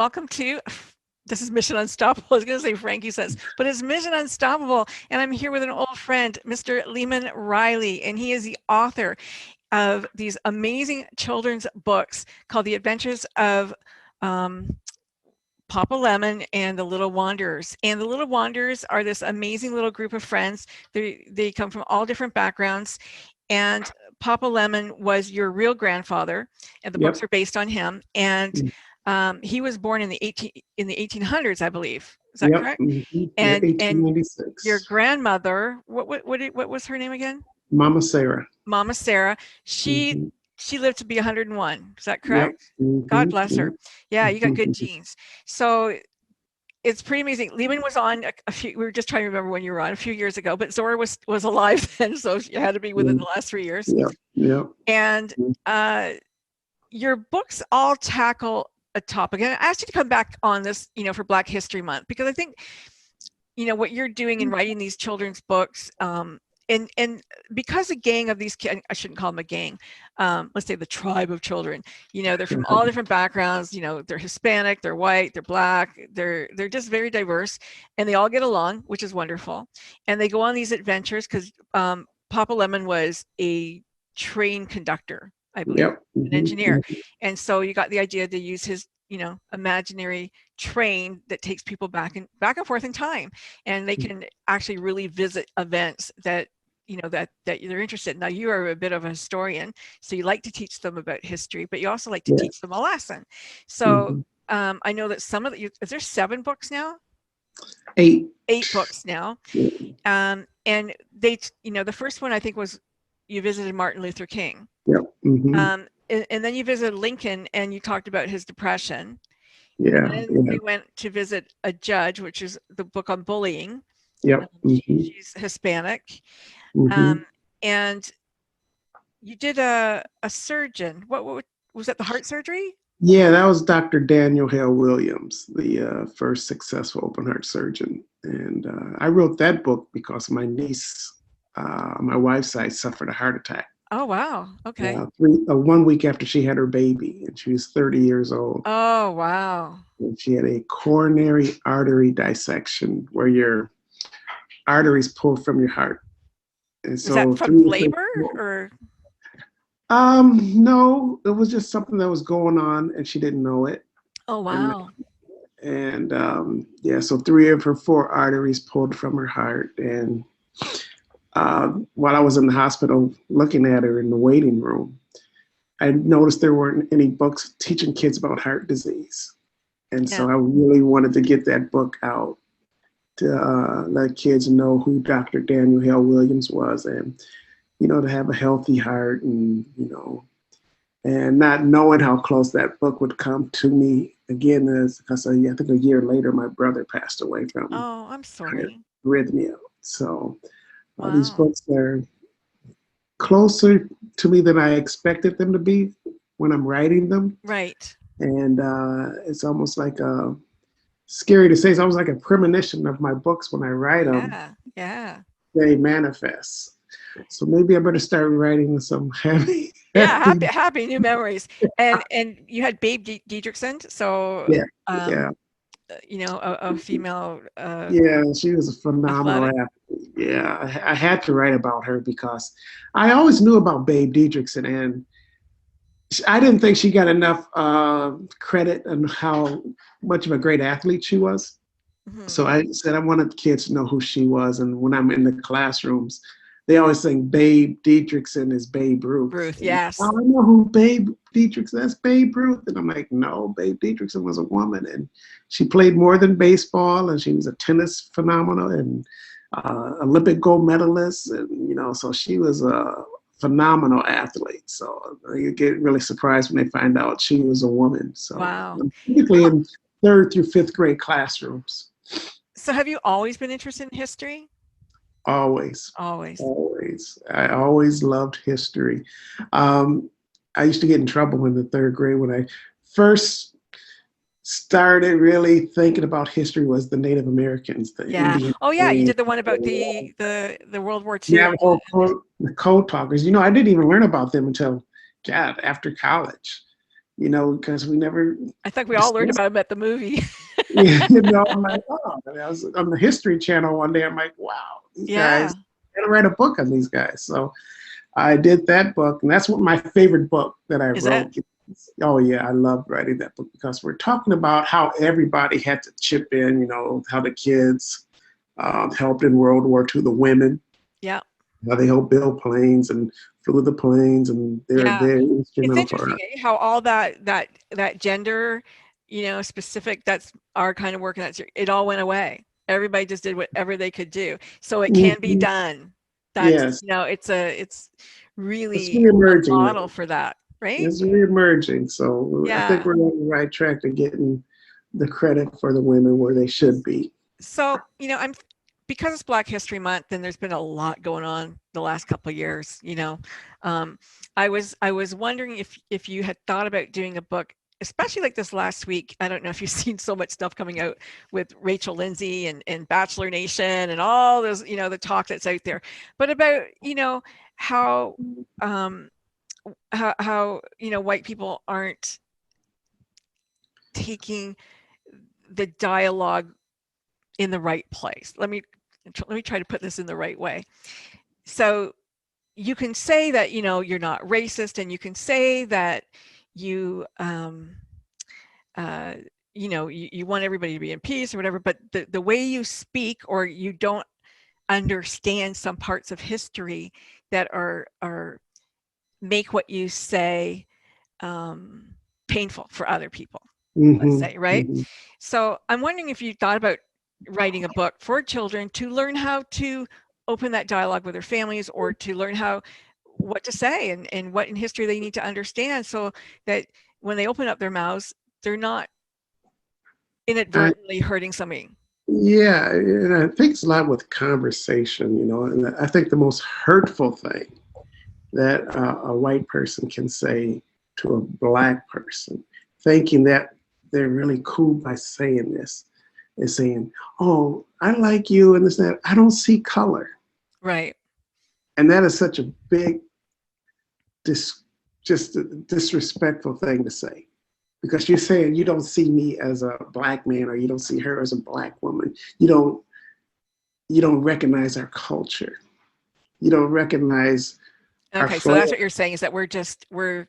welcome to, this is Mission Unstoppable. I was going to say Frankie Says, but it's Mission Unstoppable. And I'm here with an old friend, Mr. Lehman Riley, and he is the author of these amazing children's books called The Adventures of Papa Lemon and the Little Wanderers. And the Little Wanderers are this amazing little group of friends. They come from all different backgrounds. And Papa Lemon was your real grandfather, and the books are based on him. And he was born in the 1800s, I believe. Is that correct? And 1896. Your grandmother, what was her name again? Mama Sarah. Mama Sarah. She lived to be 101. Is that correct? God bless her. Yeah, you got good genes. So it's pretty amazing. Lehman was on a few, we were just trying to remember when you were on a few years ago, but Zora was alive then, so you had to be within the last 3 years. And your books all tackle a topic. And I asked you to come back on this, for Black History Month, because I think, what you're doing in writing these children's books, and because a gang of these kids, I shouldn't call them a gang, let's say the tribe of children, they're from all different backgrounds, they're Hispanic, they're white, they're Black, they're just very diverse, and they all get along, which is wonderful. And they go on these adventures because Papa Lemon was a train conductor, I believe, an engineer. And so you got the idea to use his, imaginary train that takes people back and forth in time, and they can actually really visit events that that they're interested in. Now, you are a bit of a historian, so you like to teach them about history, but you also like to teach them a lesson. So I know that some of the, is there 7 books now? 8 books now. And they, the first one I think was you visited Martin Luther King. And then you visited Lincoln and you talked about his depression. And then we went to visit a judge, which is the book on bullying. She's Hispanic. And you did a surgeon. What was that, the heart surgery? Yeah, that was Dr. Daniel Hale Williams, the first successful open heart surgeon. And I wrote that book because my niece, my wife's side, suffered a heart attack. Oh, wow. Okay. 1 week after she had her baby, and she was 30 years old. Oh, wow. And she had a coronary artery dissection where your arteries pulled from your heart. And so, is that from labor or? No, it was just something that was going on and she didn't know it. Oh, wow. And so 3 of her 4 arteries pulled from her heart. And while I was in the hospital looking at her in the waiting room, I noticed there weren't any books teaching kids about heart disease. And so I really wanted to get that book out to let kids know who Dr. Daniel Hale Williams was, and, to have a healthy heart, and, and not knowing how close that book would come to me again, because I think a year later, my brother passed away from I'm sorry. arrhythmia. So these books are closer to me than I expected them to be when I'm writing them. Right. And it's almost like scary to say, it's almost like a premonition of my books when I write them. They manifest. So maybe I better start writing some happy new memories. And you had Babe Didrikson, so a female. She was a phenomenal athlete. Yeah, I had to write about her because I always knew about Babe Didrikson, and I didn't think she got enough credit on how much of a great athlete she was. So I said I wanted kids to know who she was, and when I'm in the classrooms, they always think Babe Didrikson is Babe Ruth. Yes. I know who Babe Didrikson, that's Babe Ruth. And I'm like, no, Babe Didrikson was a woman, and she played more than baseball, and she was a tennis phenomenon and Olympic gold medalist. And, so she was a phenomenal athlete. So you get really surprised when they find out she was a woman. So typically in 3rd through 5th grade classrooms. So have you always been interested in history? Always. I always loved history. I used to get in trouble in the 3rd grade when I first started really thinking about history. Was the Native Americans thing. You did the one about the World War II. Yeah, the code talkers. I didn't even learn about them until after college. you know, because we never. I think we all learned about him at the movie. You know, I'm like, oh, I was on the History Channel one day. I'm like, wow, these guys, I gotta write a book on these guys. So I did that book, and that's what my favorite book that I wrote. Oh yeah, I love writing that book because we're talking about how everybody had to chip in. You know, how the kids helped in World War II, the women. Yeah. How they helped build planes and flew the planes, and they're very instrumental. It's interesting how all that gender, you know, specific, that's our kind of work, and it all went away. Everybody just did whatever they could do, so it can be done. That's, you know, it's really a model for that, right? It's reemerging. So I think we're on the right track to getting the credit for the women where they should be. So, you know, because it's Black History Month, and there's been a lot going on the last couple of years, you know, I was wondering if you had thought about doing a book, especially like this last week. I don't know if you've seen so much stuff coming out with Rachel Lindsay and Bachelor Nation and all those, you know, the talk that's out there, but about, you know, how you know, white people aren't taking the dialogue in the right place. Let me try to put this in the right way. So you can say that, you know, you're not racist, and you can say that you you know, you want everybody to be in peace or whatever, but the way you speak, or you don't understand some parts of history that are make what you say painful for other people, let's say, right? So I'm wondering if you thought about writing a book for children to learn how to open that dialogue with their families, or to learn what to say and what in history they need to understand, so that when they open up their mouths, they're not inadvertently hurting somebody. Yeah, and I think it's a lot with conversation, you know, and I think the most hurtful thing that a white person can say to a Black person, thinking that they're really cool by saying this, is saying, oh, I like you and this and that. I don't see color. Right. And that is such a big, just a disrespectful thing to say. Because you're saying you don't see me as a Black man, or you don't see her as a Black woman. You don't recognize our culture. You don't recognize. Okay, so that's what you're saying, is that we're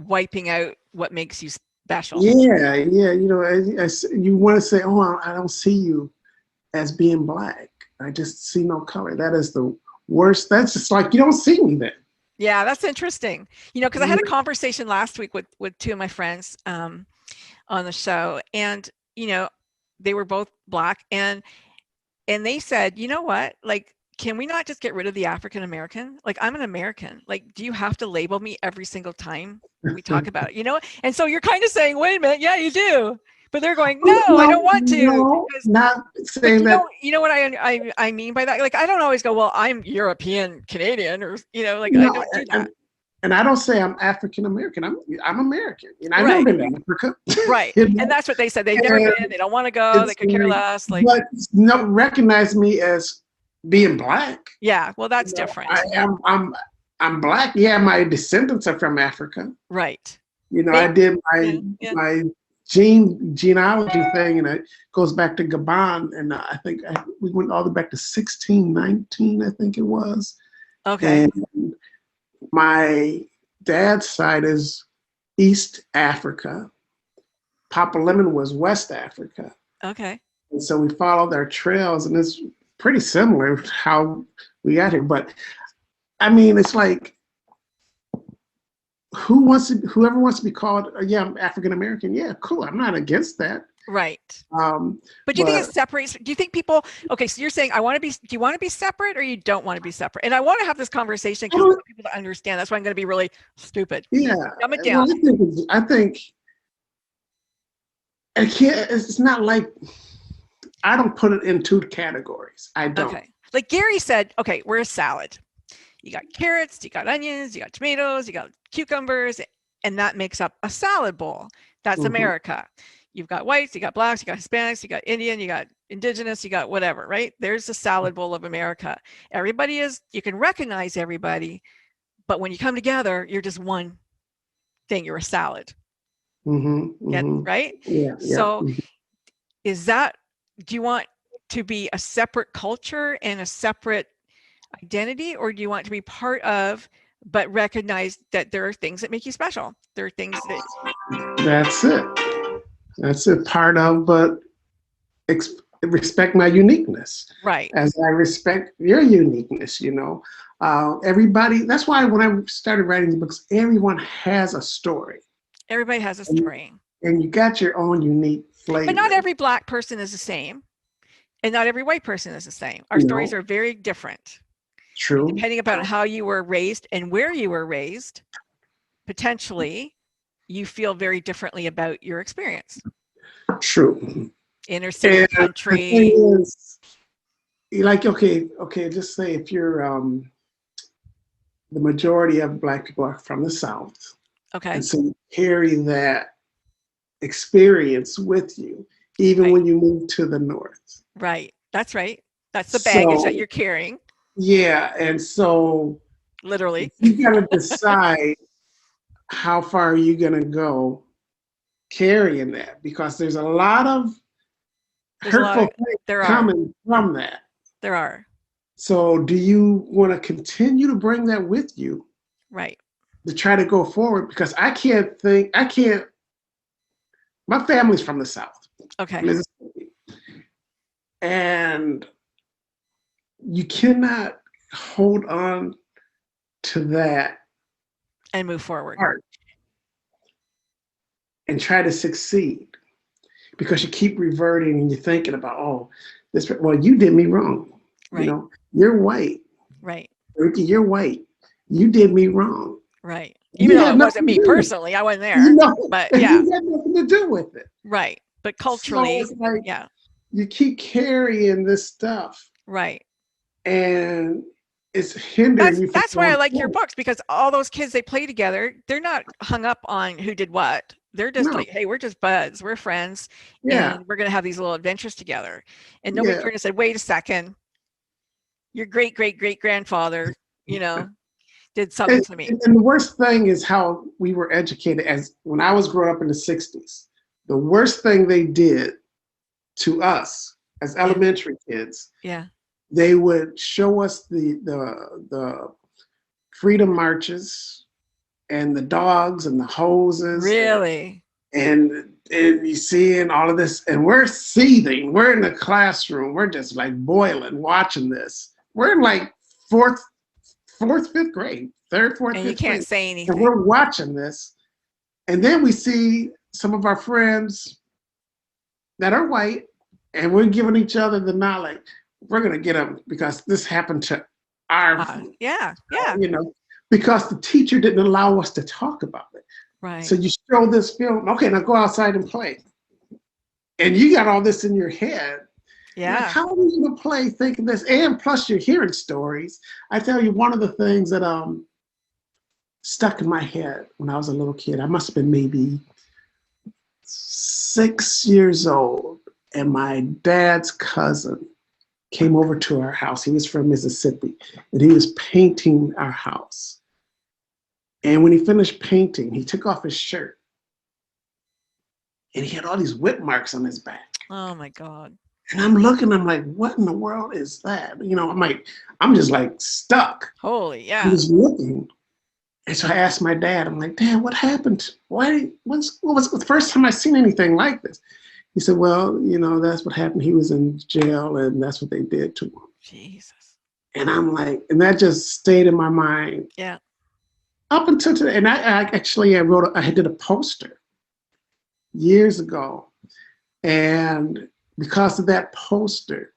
wiping out what makes you special. Yeah, you know, you want to say, oh, I don't see you as being Black. I just see no color. That is the worst. That's just like, you don't see me then. Yeah, that's interesting. You know, because I had a conversation last week with two of my friends on the show, and, you know, they were both Black, and they said, you know what, like, can we not just get rid of the African American? Like, I'm an American. Like, do you have to label me every single time we talk about it? You know? And so you're kind of saying, wait a minute, yeah, you do. But they're going, no, I don't want to. No, not saying that. You know what I mean by that? Like, I don't always go, well, I'm European Canadian, or, you know, like, no, I don't do that. And I don't say I'm African American. I'm American. You know, I've never been to Africa. Right. You know? And that's what they said. They've never been. They don't want to go. They could care less. Like, but no, recognize me as being Black. Yeah. Well, that's different. I'm Black. Yeah, my descendants are from Africa. Right. You know, I did my genealogy thing, and it goes back to Gabon, and I think we went all the way back to 1619, I think it was. Okay. And my dad's side is East Africa. Papa Lemon was West Africa. Okay. And so we followed their trails, and it's pretty similar how we got here. But I mean, it's like, whoever wants to be called, yeah, I'm African American. Yeah, cool. I'm not against that. Right. But do you think it separates? Do you think people? Okay, so you're saying do you want to be separate, or you don't want to be separate? And I want to have this conversation because I want people to understand. That's why I'm going to be really stupid. Yeah. Dumb it down. Well, I think it's not like, I don't put it in two categories. I don't. Okay. Like Gary said, okay, we're a salad. You got carrots, you got onions, you got tomatoes, you got cucumbers, and that makes up a salad bowl. That's America. You've got whites, you got Blacks, you got Hispanics, you got Indian, you got Indigenous, you got whatever, right? There's the salad bowl of America. You can recognize everybody, but when you come together, you're just one thing. You're a salad. Right? Yeah. So do you want to be a separate culture and a separate identity, or do you want to be part of, but recognize that there are things that make you special? There are things that... That's it. That's it. Part of, but respect my uniqueness. Right. As I respect your uniqueness, everybody. That's why when I started writing the books, everyone has a story. Everybody has a story. And you got your own unique flavor. But not every Black person is the same. And not every white person is the same. Our stories are very different. True. And depending upon how you were raised and where you were raised, potentially you feel very differently about your experience. True. Inner city, country. The thing is, like, okay, just say if you're the majority of Black people are from the South. Okay. And so you carry that experience with you, even when you move to the North. Right. That's right. That's the baggage that you're carrying. Yeah. And so literally, you got to decide how far are you going to go carrying that, because there's a lot of hurtful things coming from that. There are. So do you want to continue to bring that with you? Right. To try to go forward, because my family's from the South. Okay. Mississippi. And you cannot hold on to that and move forward and try to succeed, because you keep reverting and you're thinking about, well, you did me wrong. Right. You're white. Right. Ricky, you're white. You did me wrong. Right. Even though it wasn't me personally, I wasn't there. But yeah. You had nothing to do with it. Right. But culturally, so it's like, you keep carrying this stuff. Right. And it's hindering you. That's why I like your books, because all those kids, they play together. They're not hung up on who did what. They're just like, hey, we're just buds. We're friends. And we're going to have these little adventures together. And nobody turned and said, wait a second. Your great-great-great-grandfather, did something to me. And the worst thing is how we were educated. As when I was growing up in the 60s, the worst thing they did to us as elementary kids, they would show us the freedom marches and the dogs and the hoses. Really? And you seeing all of this, and we're seething. We're in the classroom. We're just like boiling, watching this. We're in like fourth, fifth grade, third, fourth, and fifth you can't grade. say anything. And we're watching this, and then we see some of our friends that are white, and we're giving each other the knowledge. We're gonna get them because this happened to our, because the teacher didn't allow us to talk about it. Right. So you show this film. Okay, now go outside and play, and you got all this in your head. Yeah. Like, how are you gonna play thinking this? And plus, you're hearing stories. I tell you, one of the things that stuck in my head when I was a little kid, I must have been maybe 6 years old, and my dad's cousin came over to our house. He was from Mississippi, and he was painting our house. And when he finished painting, he took off his shirt, and he had all these whip marks on his back. Oh my God. And I'm looking, I'm like, what in the world is that? I'm just like stuck. Holy, yeah. I was looking. And so I asked my dad, I'm like, Dad, what happened? What was the first time I seen anything like this? He said, well, that's what happened. He was in jail, and that's what they did to him. Jesus. And I'm like, and that just stayed in my mind. Yeah. Up until today. And I did a poster years ago. And because of that poster,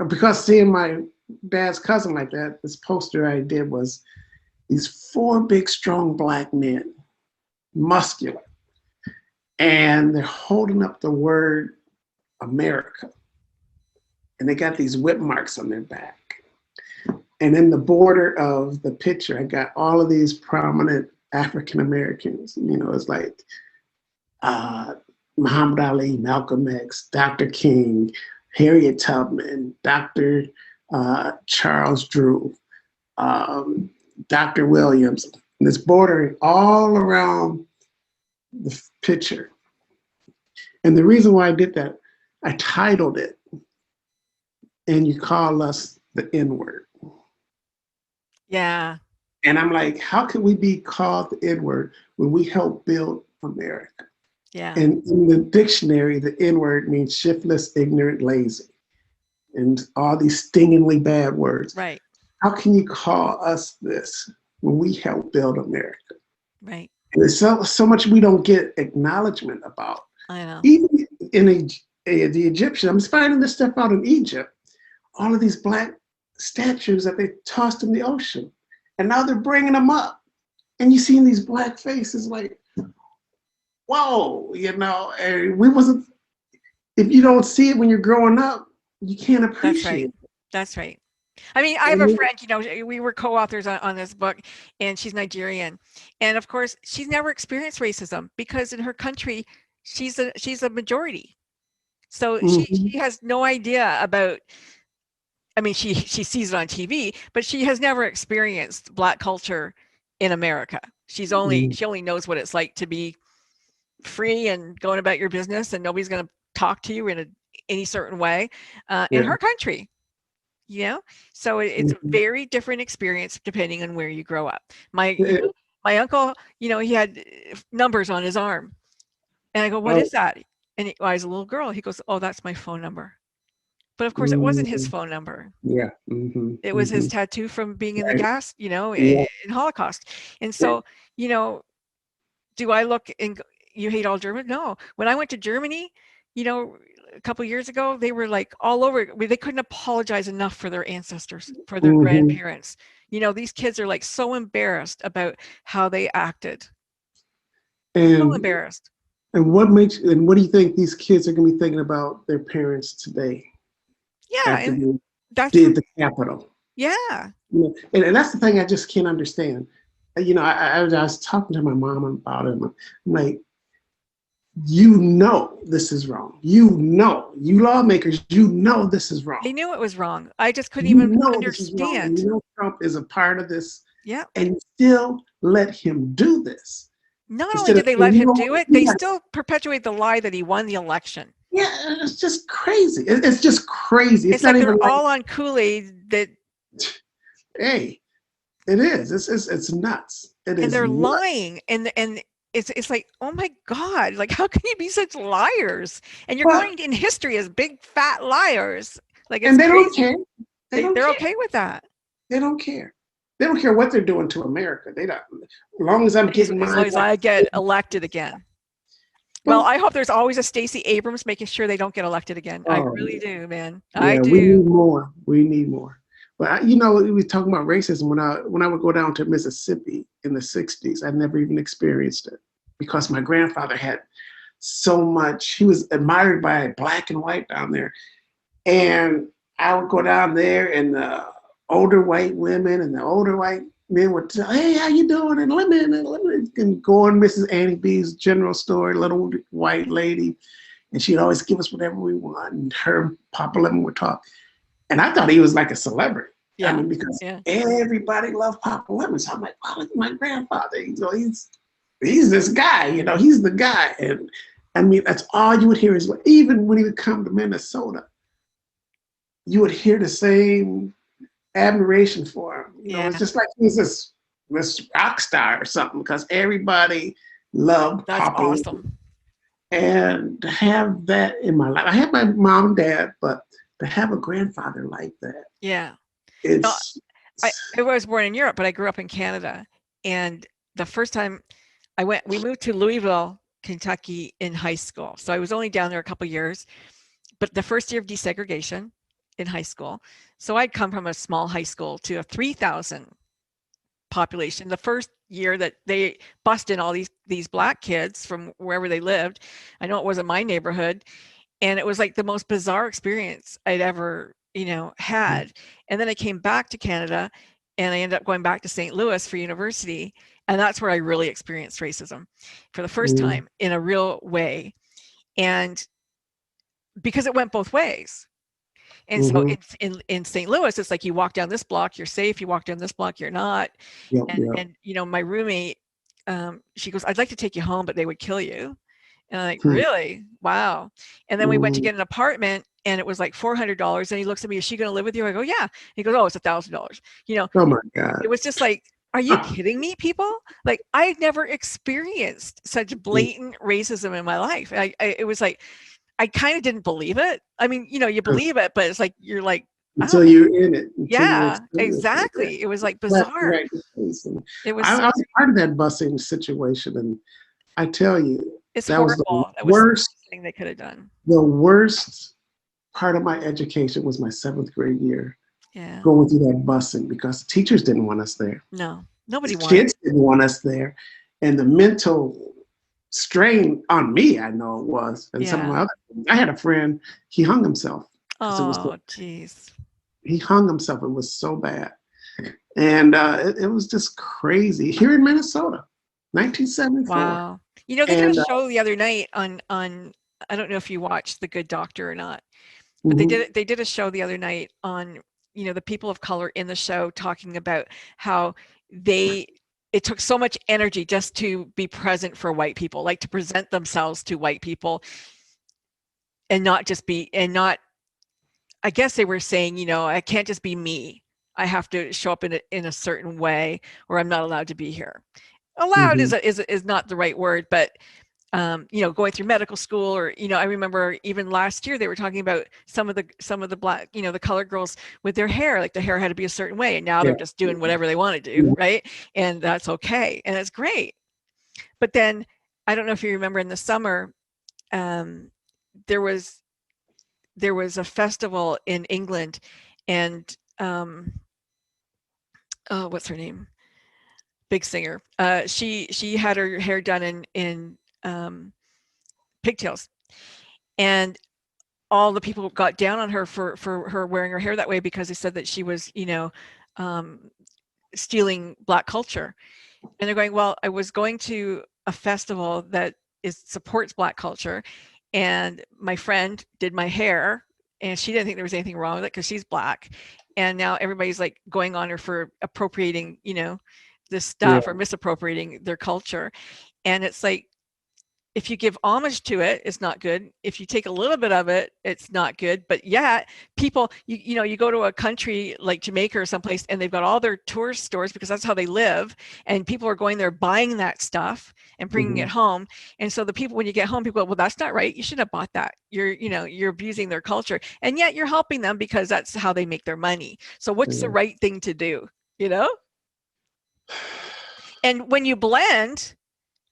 because seeing my dad's cousin like that, this poster I did was these 4 big, strong Black men, muscular, and they're holding up the word America. And they got these whip marks on their back. And in the border of the picture, I got all of these prominent African Americans. It's like Muhammad Ali, Malcolm X, Dr. King, Harriet Tubman, Dr. Charles Drew, Dr. Williams. And it's bordering all around the picture. And the reason why I did that, I titled it, "And You Call Us the N-Word." Yeah. And I'm like, how can we be called the N-word when we help build America? Yeah. And in the dictionary, the N-word means shiftless, ignorant, lazy, and all these stingingly bad words. Right. How can you call us this when we help build America? Right. And there's so much we don't get acknowledgement about. I know. Even in the Egyptian, I'm finding this stuff out in Egypt. All of these black statues that they tossed in the ocean, and now they're bringing them up, and you see these black faces like, whoa, and we wasn't. If you don't see it when you're growing up, you can't appreciate it. That's right. I mean, I have a friend, we were co-authors on this book, and she's Nigerian. And of course, she's never experienced racism because in her country, she's a majority. So she has no idea about, I mean, she sees it on TV, but she has never experienced Black culture in America. She only knows what it's like to be free and going about your business, and nobody's going to talk to you in any certain way in her country. So it's a very different experience depending on where you grow up. My uncle, he had numbers on his arm, and I go, "What is that?" And I was a little girl. He goes, "Oh, that's my phone number." But of course, it wasn't his phone number. Yeah. It was his tattoo from being in the gas, in Holocaust. And so, do I look and you hate all German? No. When I went to Germany, a couple of years ago, they were like all over. They couldn't apologize enough for their ancestors, for their grandparents. These kids are like so embarrassed about how they acted. So embarrassed. And what do you think these kids are going to be thinking about their parents today? Yeah, and that's did the Capitol. Yeah. And that's the thing I just can't understand. I was talking to my mom about it. I'm like, this is wrong. You lawmakers, this is wrong. They knew it was wrong. I just couldn't even understand. Trump is a part of this. Yeah. And still let him do this. Not only did they let him do it, they still perpetuate the lie that he won the election. Yeah, it's just crazy. It's just crazy. It's not like even they're all on Kool-Aid that. Hey, it is. It's nuts. It is. And they're lying, and it's like, oh my God, like how can you be such liars? And you're going in history as big fat liars. Like, it's they crazy. Don't care. They're okay with that. They don't care. They don't care what they're doing to America. They don't. As long as I'm getting as long as I get elected again. Well, I hope there's always a Stacey Abrams making sure they don't get elected again. I really do, man. I do. We need more. We need more. But we were talking about racism when I would go down to Mississippi in the 60s. I never even experienced it because my grandfather had so much. He was admired by black and white down there. And I would go down there, and the older white women and the older white men would tell, "Hey, how you doing?" And let me go in Mrs. Annie B's general store, little white lady, and she'd always give us whatever we want. And her Papa Lemon would talk, and I thought he was like a celebrity. Yeah, I mean, because everybody loved Papa Lemon. So I'm like, wow, look at my grandfather. He's this guy. He's the guy. And I mean, that's all you would hear is even when he would come to Minnesota, you would hear the same admiration for him. It's just like he's this rock star or something because everybody loved Papa. That's awesome. And to have that in my life, I have my mom and dad, but to have a grandfather like that. Yeah. I was born in Europe, but I grew up in Canada. And the first time we moved to Louisville, Kentucky in high school. So I was only down there a couple of years, but the first year of desegregation in high school. So I'd come from a small high school to a 3,000 population. The first year that they bussed in all these black kids from wherever they lived. I know it wasn't my neighborhood. And it was like the most bizarre experience I'd ever, had. And then I came back to Canada and I ended up going back to St. Louis for university. And that's where I really experienced racism for the first time in a real way. And because it went both ways. And so it's in St. Louis, it's like you walk down this block, you're safe. You walk down this block, you're not. And my roommate she goes, I'd like to take you home, but they would kill you. And I'm like, really? Wow. And then we went to get an apartment and it was like $400. And he looks at me, is she going to live with you? I go, yeah. He goes, oh, it's $1,000. You know, oh my God. It was just like, are you kidding me, people? Like, I had never experienced such blatant racism in my life. It was like, I kind of didn't believe it. I mean, you know, you believe it, but it's like, you're like, until you're in it. Yeah, exactly. It was like bizarre. Right. It was. I was part of that busing situation, and I tell you, It's that horrible. was the That was worst the thing they could have done. The worst part of my education was my 7th grade year. Yeah. Going through that busing because teachers didn't want us there. No, nobody wanted. Kids didn't want us there, and the mental strain on me, I know it was, and some of my other. I had a friend. He hung himself. Oh, jeez. He hung himself. It was so bad, and it was just crazy here in Minnesota, 1974. Wow. You know, they did a show the other night on. I don't know if you watched The Good Doctor or not, but they did a show the other night on, you know, the people of color in the show talking about how it took so much energy just to be present for white people, like to present themselves to white people and not just be, I guess they were saying, you know, I can't just be me. I have to show up in a certain way or I'm not allowed to be here. Allowed is not the right word, but you know, going through medical school, or, you know, I remember even last year they were talking about some of the black, you know, the colored girls with their hair, like the hair had to be a certain way, and now they're just doing whatever they want to do, right? And that's okay, and it's great. But then I don't know if you remember in the summer, there was a festival in England, and oh, what's her name? Big singer. She had her hair done in pigtails, and all the people got down on her for her wearing her hair that way because they said that she was, you know, stealing Black culture. And they're going, well, I was going to a festival that supports Black culture, and my friend did my hair, and she didn't think there was anything wrong with it because she's Black, and now everybody's like going on her for appropriating, you know, this stuff or misappropriating their culture. And it's like, if you give homage to it, it's not good. If you take a little bit of it, it's not good. But yeah, people, you know, you go to a country like Jamaica or someplace and they've got all their tourist stores because that's how they live. And people are going there buying that stuff and bringing it home. And so the people, when you get home, people go, well, that's not right. You shouldn't have bought that. You know, you're abusing their culture. And yet you're helping them because that's how they make their money. So what's the right thing to do, you know? And when you blend,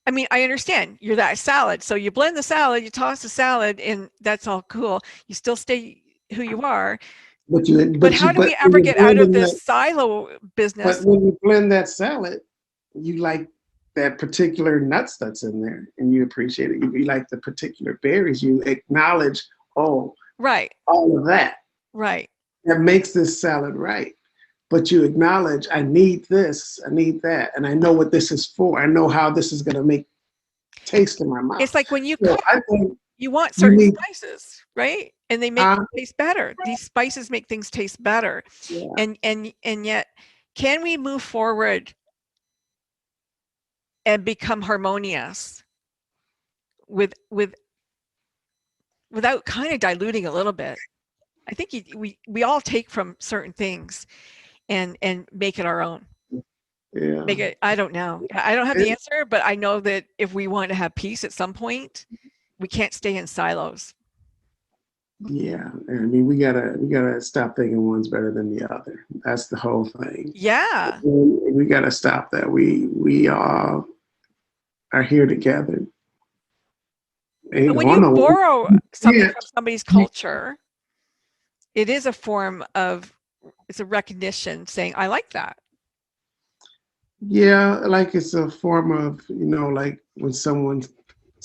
I mean, I understand you're that salad. So you blend the salad, you toss the salad, and that's all cool. You still stay who you are. But how do we ever get out of this silo business? But when you blend that salad, you like that particular nuts that's in there, and you appreciate it. You like the particular berries. You acknowledge, all of that. Right. That makes this salad right. But you acknowledge, I need this, I need that, and I know what this is for. I know how this is going to make taste in my mouth. It's like when you cook, you want certain spices, right? And they make it taste better. These spices make things taste better. Yeah. And yet, can we move forward and become harmonious without kind of diluting a little bit? I think we all take from certain things and make it our own. Yeah. Make it, I don't know. I don't have the answer, but I know that if we want to have peace at some point, we can't stay in silos. Yeah. I mean, we gotta stop thinking one's better than the other. That's the whole thing. Yeah. We gotta stop that. We all are here together. But when you borrow something from somebody's culture, it is a form of, it's a recognition saying, I like that. Yeah, like it's a form of, you know, like when someone's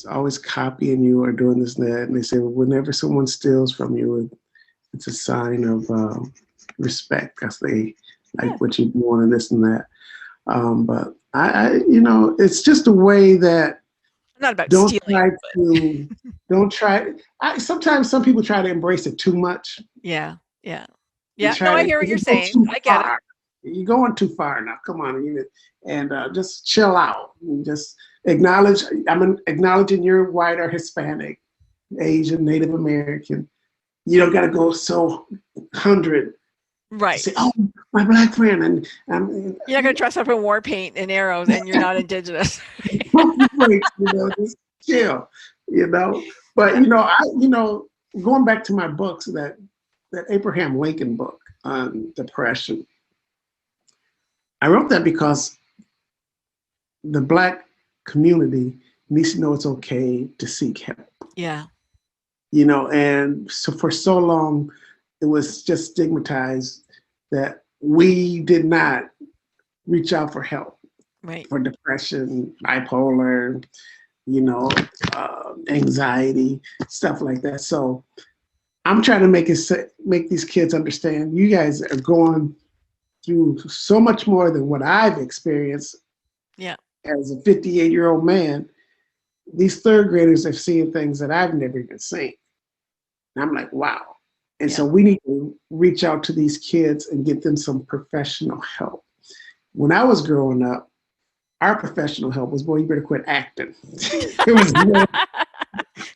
always copying you or doing this and that, and they say, well, whenever someone steals from you, it's a sign of respect because they like what you're doing and this and that. But I, you know, it's just a way that not about don't stealing, sometimes some people try to embrace it too much. Yeah. No, I hear what you're saying. I get it. You're going too far now. Come on, and just chill out. And just acknowledge. I'm acknowledging you're white or Hispanic, Asian, Native American. You don't got to go so 100 to say, oh, my black friend, and you're not gonna dress up in war paint and arrows, and you're not indigenous. Just chill, But going back to my books, that Abraham Lincoln book on depression, I wrote that because the Black community needs to know it's okay to seek help. Yeah. And so for so long, it was just stigmatized that we did not reach out for help. Right. For depression, bipolar, anxiety, stuff like that. So I'm trying to make these kids understand you guys are going through so much more than what I've experienced. Yeah. As a 58-year-old man, these third graders have seen things that I've never even seen. And I'm like, wow. And so we need to reach out to these kids and get them some professional help. When I was growing up, our professional help was, boy, you better quit acting. It was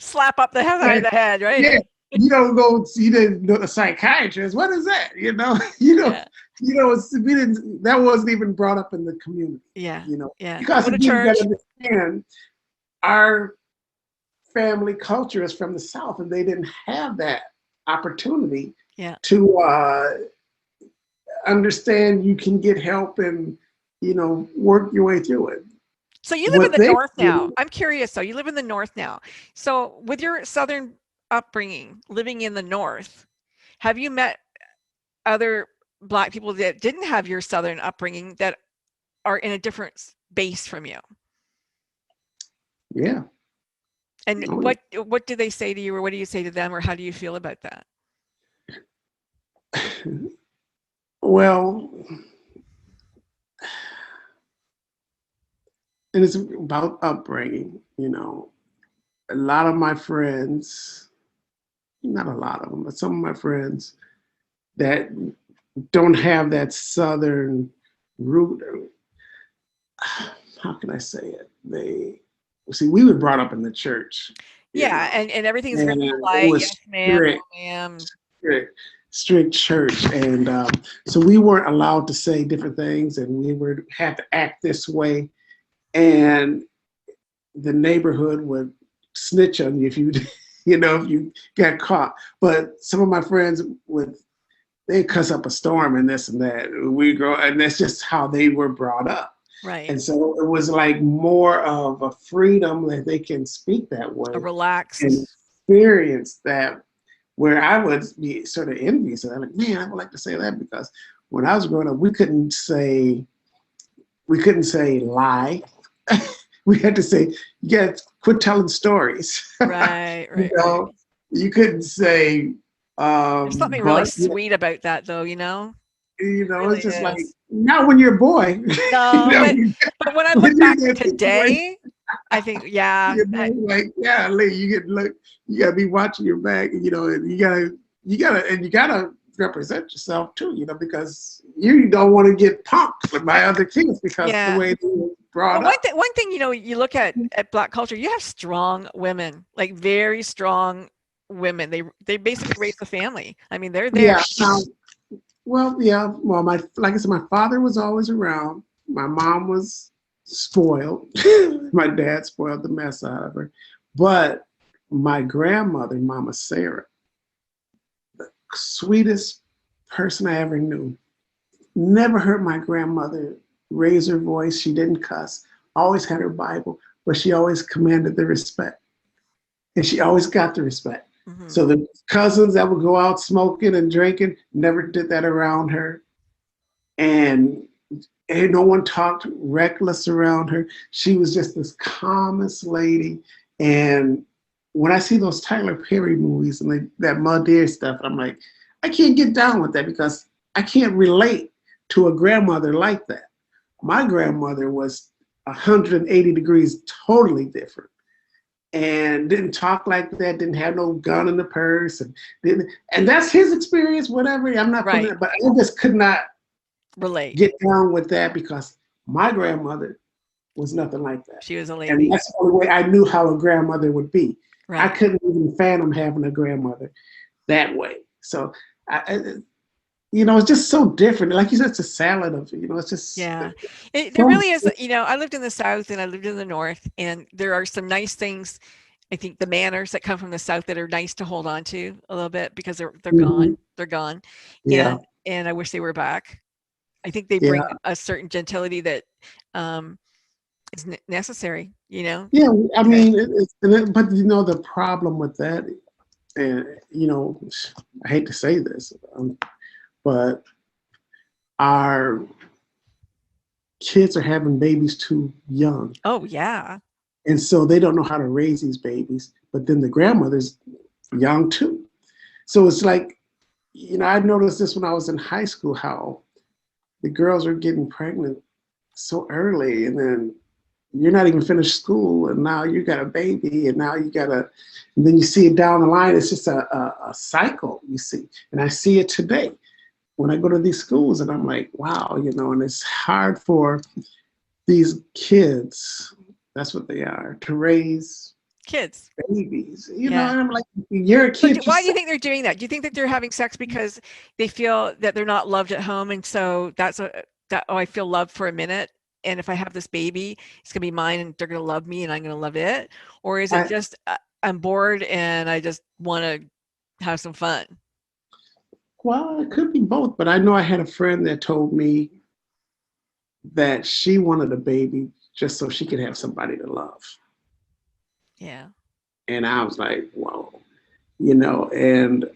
slap up the side of the head, right? Yeah. You don't go see the psychiatrist. What is that? We didn't. That wasn't even brought up in the community. Yeah. Because Go to you church. got to understand, our family culture is from the South, and they didn't have that opportunity to understand you can get help and work your way through it. So you live in the North now. I'm curious though. You live in the North now. So with your Southern upbringing, living in the North, have you met other Black people that didn't have your Southern upbringing that are in a different base from you? Yeah. And what do they say to you, or what do you say to them, or how do you feel about that? Well, and it's about upbringing, A lot of my friends, not a lot of them, but some of my friends that don't have that Southern root, how can I say it? We were brought up in the church. Yeah, and everything's very polite. Yes, ma'am. Strict church, and so we weren't allowed to say different things, and we had to act this way, and the neighborhood would snitch on you if you if you got caught. But some of my friends they cuss up a storm and this and that. And that's just how they were brought up. Right. And so it was like more of a freedom that they can speak that way, a relaxed and experience that. Where I would be sort of envious. I'm like, man, I would like to say that, because when I was growing up, we couldn't say lie. We had to say, you got to quit telling stories. Right. You couldn't say. There's something really sweet about that, though. It's just like, not when you're a boy. No, but when I look back today, I think, Lee, you gotta be watching your back, and you gotta represent yourself too, because you don't want to get punked by other kids because the way they were brought up. One thing, you look at Black culture, you have strong women, like very strong women. They basically raise the family. I mean, they're there. Well, like I said, my father was always around. My mom was spoiled. My dad spoiled the mess out of her. But my grandmother, Mama Sarah, the sweetest person I ever knew, never heard my grandmother raise her voice. She didn't cuss, always had her Bible, but she always commanded the respect. And she always got the respect. Mm-hmm. So the cousins that would go out smoking and drinking never did that around her. And no one talked reckless around her. She was just this calmest lady. And when I see those Tyler Perry movies and that Mud Deer stuff, I'm like, I can't get down with that, because I can't relate to a grandmother like that. My grandmother was 180 degrees totally different, and didn't talk like that, didn't have no gun in the purse, and that's his experience, whatever. I'm not putting it, but I just could not relate. get down with that because my grandmother was nothing like that. She was a lady. And that's the only way I knew how a grandmother would be. Right. I couldn't even fathom having a grandmother that way. So, it's just so different. Like you said, it's a salad of, it's just. Yeah. There really is, I lived in the South and I lived in the North, and there are some nice things, I think, the manners that come from the South that are nice to hold on to a little bit because they're gone. They're gone. Yeah. And I wish they were back. I think they Yeah. bring a certain gentility that is necessary, Yeah, I mean, but the problem with that, and I hate to say this, but our kids are having babies too young. Oh, yeah. And so they don't know how to raise these babies. But then the grandmother's young too. So it's like, I noticed this when I was in high school, how the girls are getting pregnant so early, and then you're not even finished school, and now you got a baby, and now and then you see it down the line. It's just a cycle, you see. And I see it today when I go to these schools, and I'm like, wow, and it's hard for these kids, that's what they are, to raise kids, babies, and I'm like, you're a kid. But why do you think they're doing that? Do you think that they're having sex because they feel that they're not loved at home, and so I feel loved for a minute, and if I have this baby, it's gonna be mine, and they're gonna love me, and I'm gonna love it? Or is it just I'm bored and I just want to have some fun? Well, it could be both, but I know I had a friend that told me that she wanted a baby just so she could have somebody to love. Yeah. And I was like, whoa, and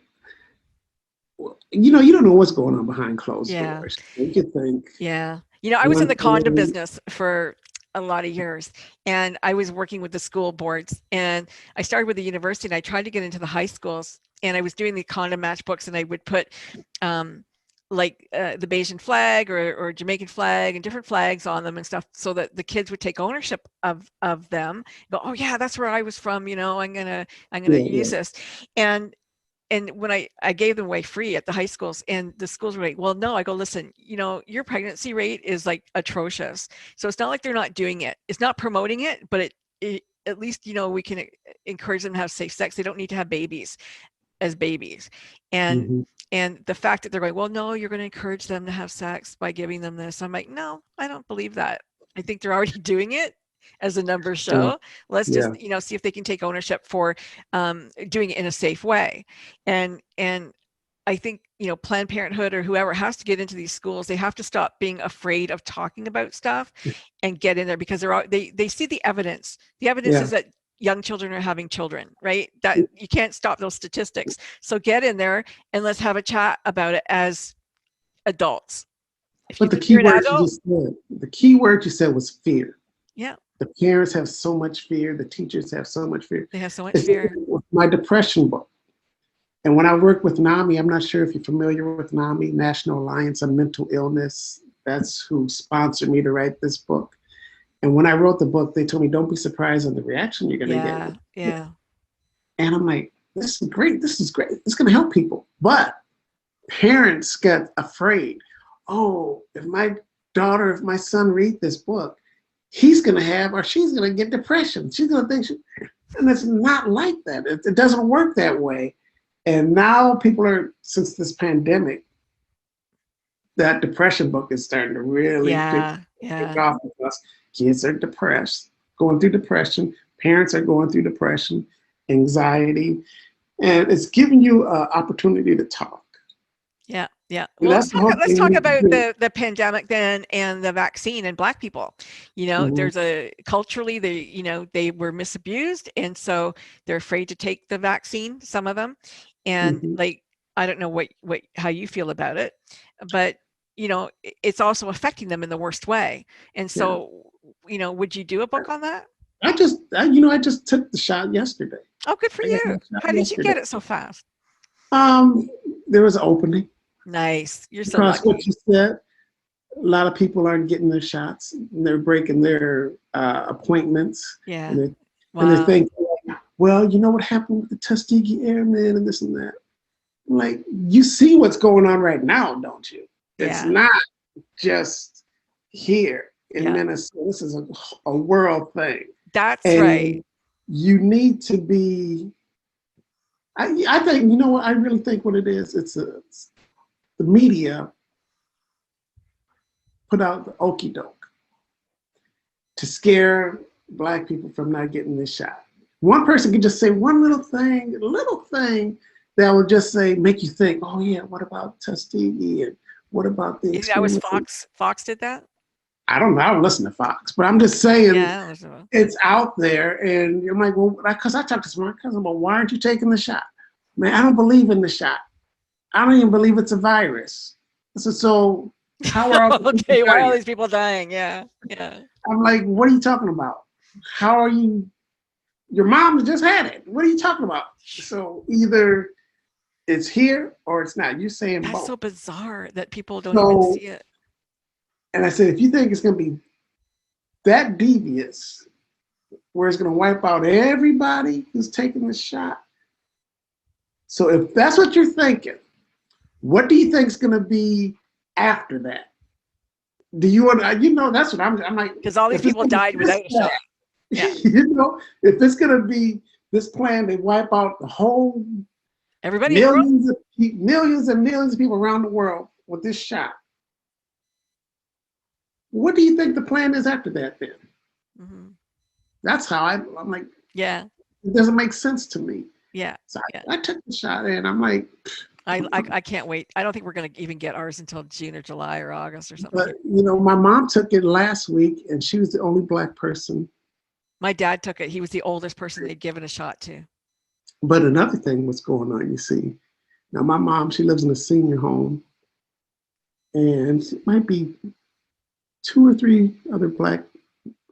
you don't know what's going on behind closed doors. You could think. Yeah. I was in the condom business for a lot of years, and I was working with the school boards, and I started with the university, and I tried to get into the high schools, and I was doing the condom matchbooks, and I would put the Bayesian flag or Jamaican flag and different flags on them and stuff, so that the kids would take ownership of them. Go, oh yeah, that's where I was from. I'm gonna use this. And when I gave them away free at the high schools, and the schools were like, well, no, I go, listen, your pregnancy rate is like atrocious. So it's not like they're not doing it. It's not promoting it, but it at least, we can encourage them to have safe sex. They don't need to have babies as babies. And the fact that they're going, well, no, you're going to encourage them to have sex by giving them this. I'm like, no, I don't believe that. I think they're already doing it, as the numbers show. Let's just, see if they can take ownership for doing it in a safe way. And I think, Planned Parenthood or whoever has to get into these schools. They have to stop being afraid of talking about stuff and get in there, because they see the evidence. The evidence is that young children are having children, right? That you can't stop those statistics. So get in there and let's have a chat about it as adults. But the key word you said was fear. Yeah. The parents have so much fear. The teachers have so much fear. They have so much fear. With my depression book. And when I worked with NAMI, I'm not sure if you're familiar with NAMI, National Alliance on Mental Illness. That's who sponsored me to write this book. And when I wrote the book, they told me, don't be surprised on the reaction you're going to get. Yeah. And I'm like, this is great. This is great. It's going to help people. But parents get afraid. Oh, if my daughter, if my son read this book, he's going to have, or she's going to get depression. She's going to think, and it's not like that. It doesn't work that way. And now people are, since this pandemic, that depression book is starting to really pick off, because kids are depressed, going through depression. Parents are going through depression, anxiety, and it's giving you an opportunity to talk. Yeah. Well, let's talk about the pandemic then, and the vaccine and Black people. There's culturally, they were misabused, and so they're afraid to take the vaccine, some of them. And I don't know how you feel about it, but it's also affecting them in the worst way. And so, would you do a book on that? I just took the shot yesterday. Oh, good for you. How did you get it so fast? There was an opening. Nice. You're so lucky. What you said, a lot of people aren't getting their shots, and they're breaking their appointments. Yeah. And they're thinking, well, you know what happened with the Tuskegee Airmen and this and that. I'm like, you see what's going on right now, don't you? It's not just here in Minnesota. This is a world thing. That's and right. You need to be, I think, you know what, I really think what it is, it's the media put out the okie doke to scare Black people from not getting this shot. One person can just say one little thing that will just say, make you think, oh yeah, what about Tuskegee and what about the That was Fox? Fox did that? I don't know. I don't listen to Fox, but I'm just saying it's out there. And you're like, well, because I talked to my cousin about, why aren't you taking the shot? Man, I don't believe in the shot. I don't even believe it's a virus. I said, so how are all okay, why are all these people dying? Yeah. I'm like, what are you talking about? How are you? Your mom just had it. What are you talking about? So either it's here or it's not. You're saying that's both. So bizarre that people don't even see it. And I said, if you think it's going to be that devious, where it's going to wipe out everybody who's taking the shot. So if that's what you're thinking, what do you think is going to be after that? Do you want to, that's what I'm like. Because all these people died without a shot. Yeah. If it's going to be this plan, they wipe out the whole millions and millions of people around the world with this shot. What do you think the plan is after that then? Mm-hmm. That's how I'm like, it doesn't make sense to me. Yeah. So I took the shot and I'm like, I can't wait. I don't think we're going to even get ours until June or July or August or something. But my mom took it last week and she was the only Black person. My dad took it. He was the oldest person they'd given a shot to. But another thing was going on, you see. Now my mom, she lives in a senior home and it might be 2 or 3 other Black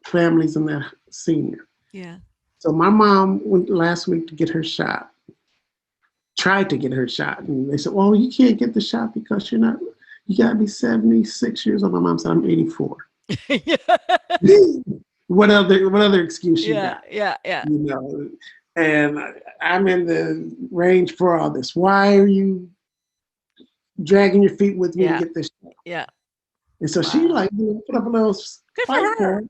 families in that senior. Yeah. So my mom went last week to get her shot, tried to get her shot. And they said, well, you can't get the shot because you gotta be 76 years old. My mom said, I'm 84. What other excuse you got? Yeah. And I'm in the range for all this. Why are you dragging your feet with me to get this shot? Yeah. And so she put up a little fight for her.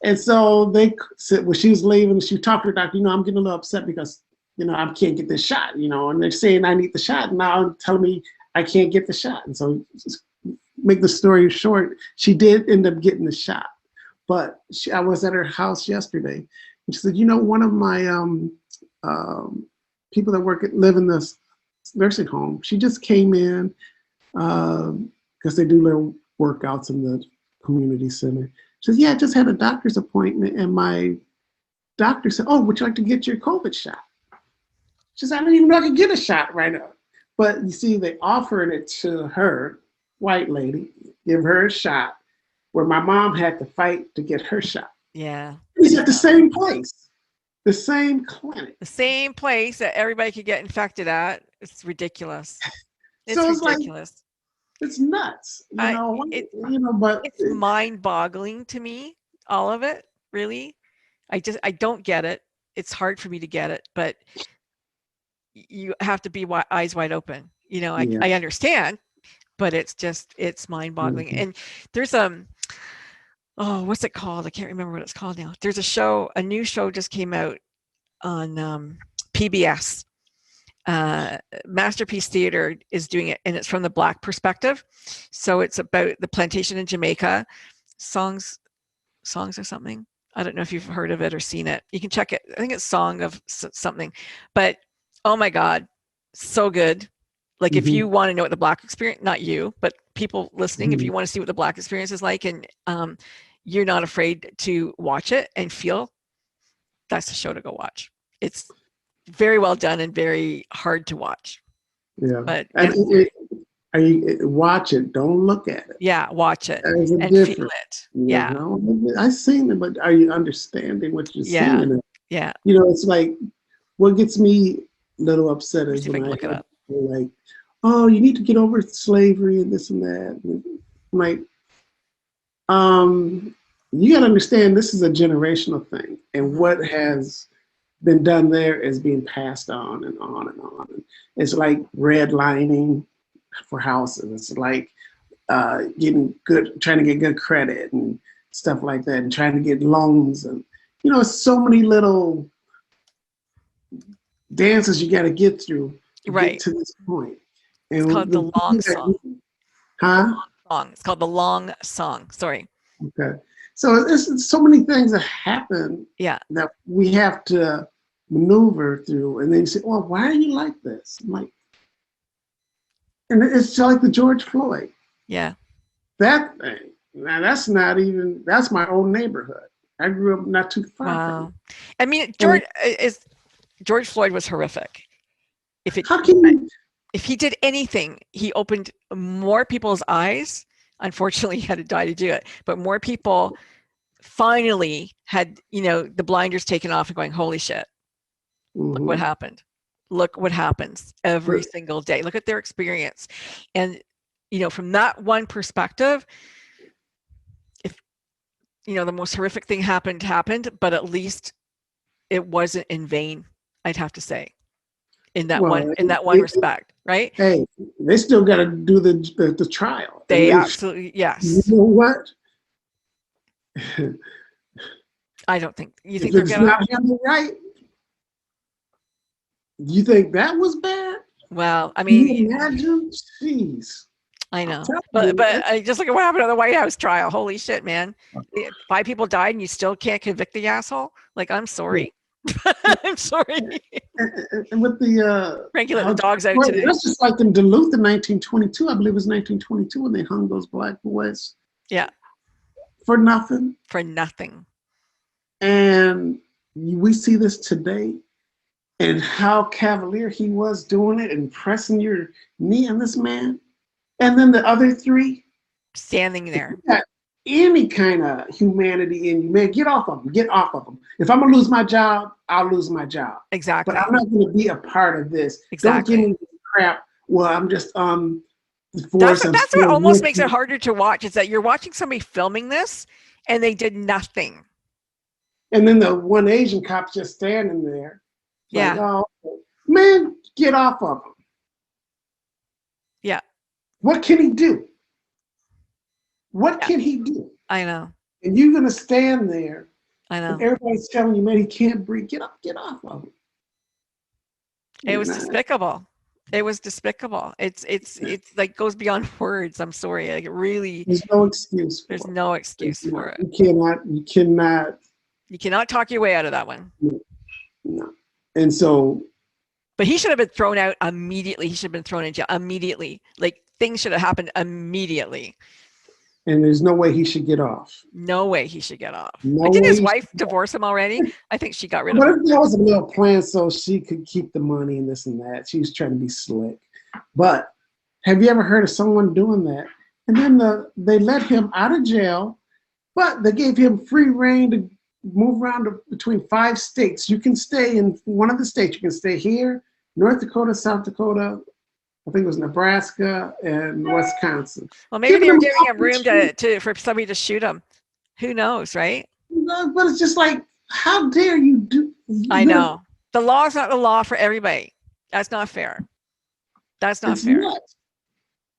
And so they said, when she was leaving, she talked to her doctor, I'm getting a little upset because, I can't get this shot, and they're saying I need the shot. And now telling me I can't get the shot. And so make the story short, she did end up getting the shot. But I was at her house yesterday and she said, one of my people that live in this nursing home, she just came in because they do little workouts in the community center. She says, I just had a doctor's appointment and my doctor said, oh, would you like to get your COVID shot? She said, I don't even know I could get a shot right now. But you see, they offered it to her, white lady, give her a shot, where my mom had to fight to get her shot. Yeah. It's at the same place, the same clinic. The same place that everybody could get infected at. It's ridiculous. It's ridiculous. It's nuts, but it's mind-boggling to me, all of it, really. I don't get it. It's hard for me to get it, but you have to be eyes wide open. I understand, but it's mind-boggling. Mm-hmm. And there's what's it called? I can't remember what it's called now. There's a new show just came out on PBS. Masterpiece Theater is doing it, and it's from the Black perspective. So it's about the plantation in Jamaica. Songs or something. I don't know if you've heard of it or seen it. You can check it. I think it's Song of something. But oh my God, so good. Like if you want to know what the Black experience, not you, but people listening, if you want to see what the Black experience is like, and you're not afraid to watch it and feel, that's the show to go watch. It's very well done and very hard to watch. Yeah, but watch it. Don't look at it. Yeah, watch it and feel it. Yeah, I've seen it, but are you understanding what you're seeing? Yeah. It's like what gets me a little upset is when I look it up. Like, oh, you need to get over slavery and this and that. And I'm like, you got to understand this is a generational thing, and what has been done there is being passed on and on and on. It's like redlining for houses. It's like trying to get good credit and stuff like that, and trying to get loans, and so many little dances you got to get through to get to this point. And it's called the long song. Huh? The long song. It's called the long song. Sorry. Okay. So it's so many things that happen. Yeah. That we have to maneuver through, and then you say, "Well, why are you like this?" I'm like, and it's like the George Floyd. Yeah. That thing. Now that's my own neighborhood. I grew up not too far from it. I mean, George Floyd was horrific. If he did anything, he opened more people's eyes. Unfortunately, he had to die to do it, but more people finally had, the blinders taken off and going, holy shit, look what happened. Look what happens every single day. Look at their experience. And, from that one perspective, if, the most horrific thing happened, but at least it wasn't in vain, I'd have to say, in that one respect, right? Hey, they still got to do the trial. They absolutely, yes. You know what? I don't think you think they're gonna not handled right. You think that was bad? Well, I mean, can you imagine? Jeez. I know, but I just look at what happened on the White House trial. Holy shit, man! 5 people died, and you still can't convict the asshole. Like, I'm sorry. I'm sorry. And with the Frankie let the dogs out today. That's just like in Duluth in 1922. I believe it was 1922 when they hung those black boys. Yeah. For nothing. For nothing. And we see this today, and how cavalier he was doing it and pressing your knee on this man. And then the other 3 standing there. Any kind of humanity in you, man, get off of them. Get off of them. If I'm gonna lose my job, I'll lose my job. Exactly. But I'm not gonna be a part of this. Exactly. Don't give me this crap. Well, I'm just That's what almost makes it harder to watch, is that you're watching somebody filming this and they did nothing. And then the one Asian cop's just standing there. Yeah. Like, oh, man, get off of him. Yeah. What can he do? What can he do? I know. And you're gonna stand there. I know. And everybody's telling you, man, he can't breathe. Get off of him. It was despicable. It was despicable. It's like goes beyond words. I'm sorry. Like, it really. There's no excuse. There's no excuse for it. You cannot. You cannot talk your way out of that one. No. And so. But he should have been thrown out immediately. He should have been thrown in jail immediately. Like, things should have happened immediately. And there's no way he should get off. No way he should get off. Didn't his wife divorce him already? I think she got rid of him. But there was a little plan so she could keep the money and this and that. She was trying to be slick. But have you ever heard of someone doing that? And then they let him out of jail, but they gave him free reign to move around between 5 states. You can stay in one of the states. You can stay here, North Dakota, South Dakota, I think it was Nebraska and Wisconsin. Well, maybe they were giving him room for somebody to shoot him. Who knows, right? But it's just like, how dare you do? I know. The law is not the law for everybody. That's not fair. That's not fair. Nuts.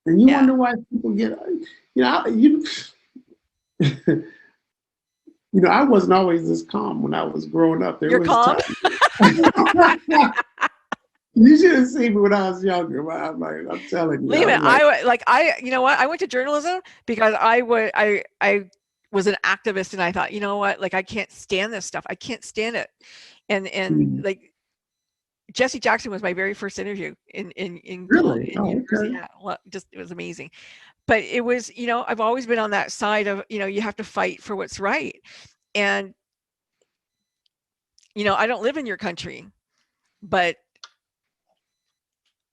And you wonder why people get, I wasn't always this calm when I was growing up. You're calm? You should have seen me when I was younger. I'm telling you. Lehman, you know what? I went to journalism because I was an activist, and I thought, you know what? Like, I can't stand this stuff. I can't stand it. And like, Jesse Jackson was my very first interview in really? university. Yeah, well, it was amazing. But it was, I've always been on that side of, you have to fight for what's right. And, I don't live in your country, but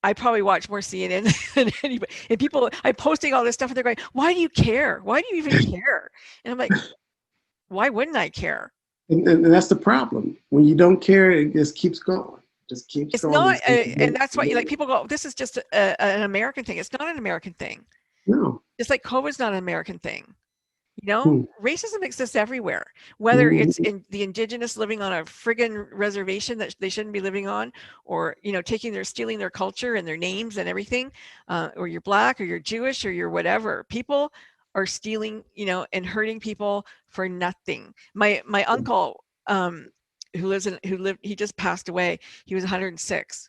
I probably watch more CNN than anybody. And I'm posting all this stuff, and they're going, why do you care? Why do you even care? And I'm like, why wouldn't I care? And that's the problem. When you don't care, it just keeps going. It's not, and that's why people go, this is just an American thing. It's not an American thing. No. It's like COVID's not an American thing. You know, racism exists everywhere, whether it's in the indigenous living on a friggin' reservation that they shouldn't be living on, or, you know, stealing their culture and their names and everything, or you're Black or you're Jewish or you're whatever. People are stealing, you know, and hurting people for nothing. My uncle, he just passed away. He was 106.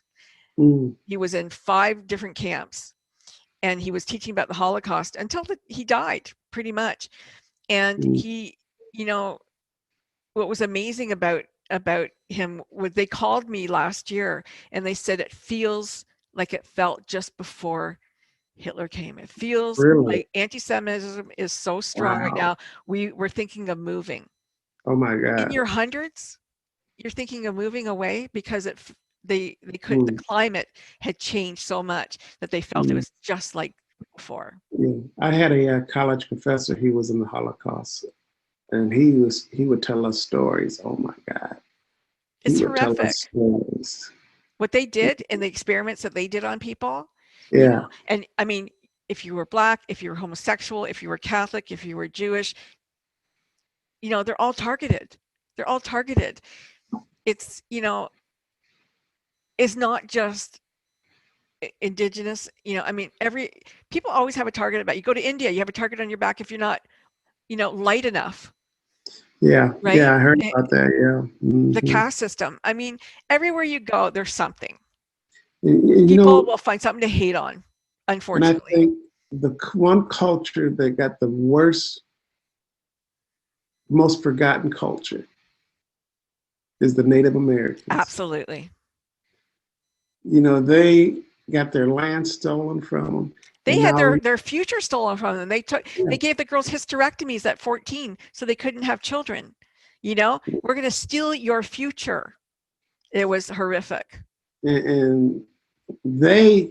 He was in 5 different camps, and he was teaching about the Holocaust until he died, pretty much. And he, you know, what was amazing about him was they called me last year and they said it feels like it felt just before Hitler came. It feels like anti-Semitism is so strong right now. We're thinking of moving. Oh my God. In your hundreds, you're thinking of moving away because they couldn't, the climate had changed so much that they felt it was just like before. Yeah. I had a college professor. He was in the Holocaust, and he would tell us stories. Oh my God, it's horrific what they did and the experiments that they did on people. Yeah. You know? And I mean, if you were Black, if you were homosexual, if you were Catholic, if you were Jewish, you know, they're all targeted. They're all targeted. It's, you know, it's not just indigenous, you know, I mean, people always have a target about you. Go to India, you have a target on your back if you're not, you know, light enough. Yeah. Right. Yeah, I heard about that. Yeah. The caste system. I mean, everywhere you go, there's something. You People know, will find something to hate on, unfortunately. And I think the one culture that got the worst, most forgotten culture is the Native Americans. Absolutely. You know, they got their land stolen from them. They had their future stolen from them. They gave the girls hysterectomies at 14 so they couldn't have children. You know, we're going to steal your future. It was horrific. And they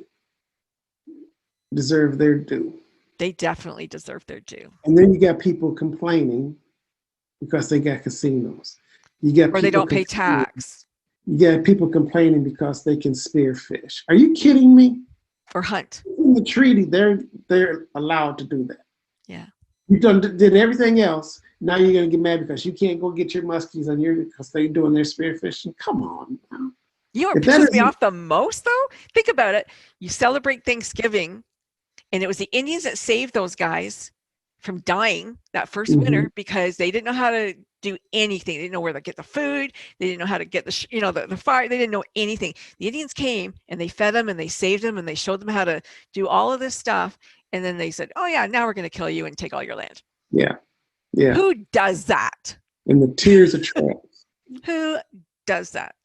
deserve their due. They definitely deserve their due. And then you got people complaining because they got casinos. Or they don't pay tax. You got people complaining because they can spear fish. Are you kidding me? Or hunt. In the treaty, they're allowed to do that. Yeah. You did everything else. Now you're gonna get mad because you can't go get your muskies on because they're doing their spear fishing. Come on now. You know what pisses me off the most though? Think about it. You celebrate Thanksgiving, and it was the Indians that saved those guys from dying that first winter because they didn't know how to do anything. They didn't know where to get the food. They didn't know how to get the fire. They didn't know anything. The Indians came and they fed them and they saved them and they showed them how to do all of this stuff. And then they said, oh yeah, now we're going to kill you and take all your land. Yeah. Yeah. Who does that? And the tears of trails. Who does that?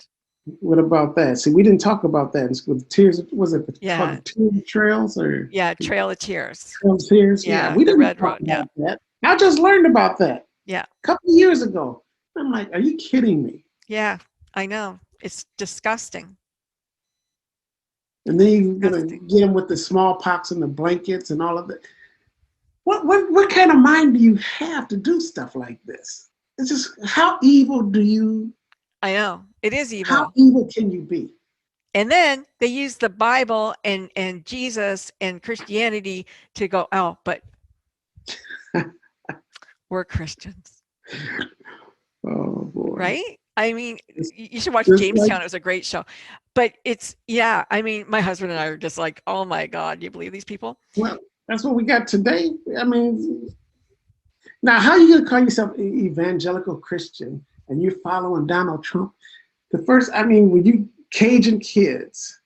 What about that? See, we didn't talk about that. With tears, was it called Tears of Trails or? Yeah, Trail of Tears. Trail of Tears. Yeah, we didn't Red talk Road. about that. I just learned about that. Yeah. A couple of years ago. I'm like, are you kidding me? Yeah, I know. It's disgusting. And then you're gonna get them with the smallpox and the blankets and all of that. What kind of mind do you have to do stuff like this? It's just, how evil do you? I know, it is evil. How evil can you be? And then they use the Bible and Jesus and Christianity to go, oh, but we're Christians. Oh boy. Right? I mean, you should watch Jamestown. It was a great show. But it's, yeah, I mean, my husband and I are just like, oh my God, you believe these people? Well, that's what we got today. I mean, now how are you gonna call yourself an evangelical Christian and you're following Donald Trump? When you Cajun kids,